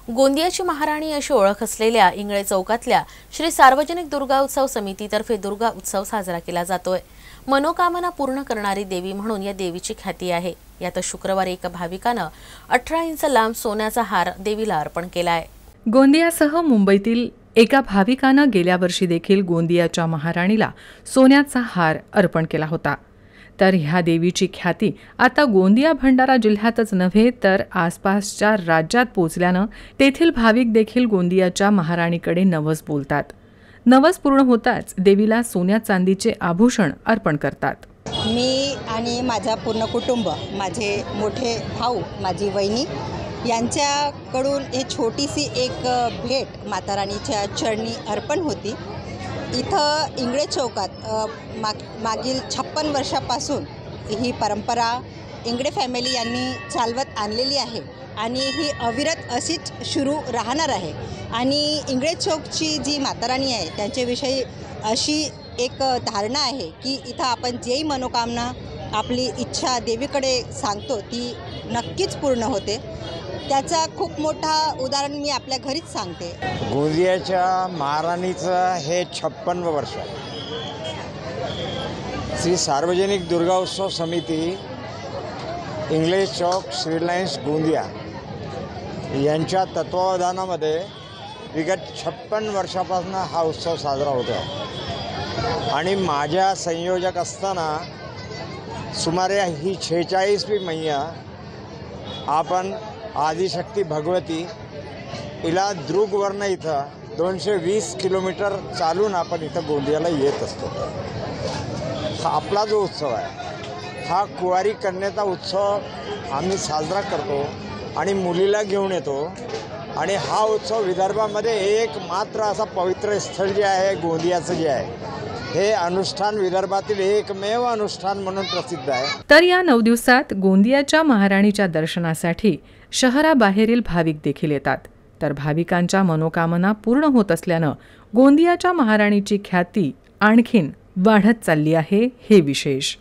गोंदियाची महाराणी अशी ओळख असलेल्या इंगळे चौकातल्या श्री सार्वजनिक दुर्गा उत्सव समितीतर्फे दुर्गा उत्सव साजरा केला जातोय। मनोकामना पूर्ण करणारी देवी म्हणून या देवीची ख्याती आहे। यात शुक्रवारी एका भाविकानं 18 इंच लांब सोन्याचा हार देवीला अर्पण केलाय। गोंदियासह मुंबईतील एका भाविकानं गेल्या वर्षी देखील गोंदियाच्या महाराणीला सोन्याचा हार अर्पण केला होता। तर ह्या देवीची ख्याती आता गोंदिया भंडारा जिल्ह्यातच नव्हे तर आसपासच्या राज्यात पोहोचल्यानं तेथील भाविक देखील गोंदियाच्या महाराणीकडे नवस बोलतात। नवस पूर्ण होताच देवीला सोन्या चांदीचे आभूषण अर्पण करतात। मी आणि माझा पूर्ण कुटुंब, माझे मोठे भाऊ, माझी वहिनी यांच्याकडून हे छोटीशी एक भेट माता राणीच्या चरणी अर्पण होती। इथं इंगळे चौकात मागील 56 वर्षापासून ही परंपरा इंगळे फॅमिली यांनी चालवत आणलेली आहे आणि ही अविरत अशीच सुरू राहणार आहे। आणि इंगळे चौकची जी माता राणी आहे त्यांच्याविषयी अशी एक धारणा आहे की इथं आपण जेही मनोकामना आपली इच्छा देवीकडे सांगतो ती नक्कीच पूर्ण होते। त्याचा खूप मोठा उदाहरण मी आपल्या घरीच सांगते। गोंदियाच्या महाराणीचं हे 56वं वर्ष। श्री सार्वजनिक दुर्गा उत्सव समिती इंगळे चौक श्रीलायन्स गोंदिया यांच्या तत्वावधानामध्ये विगत 56 वर्षापासून हा उत्सव साजरा होतो आहे आणि माझ्या संयोजक असताना सुमारे ही 46वी मैया आपण आदिशक्ती भगवती हिला द्रुगवर्ण इथं 220 किलोमीटर चालून आपण इथं गोंदियाला येत असतो। हा आपला जो उत्सव आहे हा कुवारी कन्येचा उत्सव आम्ही साजरा करतो आणि मुलीला घेऊन येतो। आणि हा उत्सव विदर्भामध्ये एकमात्र असा पवित्र स्थळ जे आहे गोंदियाचं जे आहे हे अनुष्ठान विदर्भातील एकमेव अनुष्ठान म्हणून प्रसिद्ध आहे। तर या 9 दिवसात गोंदियाच्या महाराणीच्या दर्शनासाठी शहराबाहेरील भाविक देखील येतात। तर भाविकांच्या मनोकामना पूर्ण होत असल्यानं गोंदियाच्या महाराणीची ख्याती आणखीन वाढत चालली आहे, हे विशेष।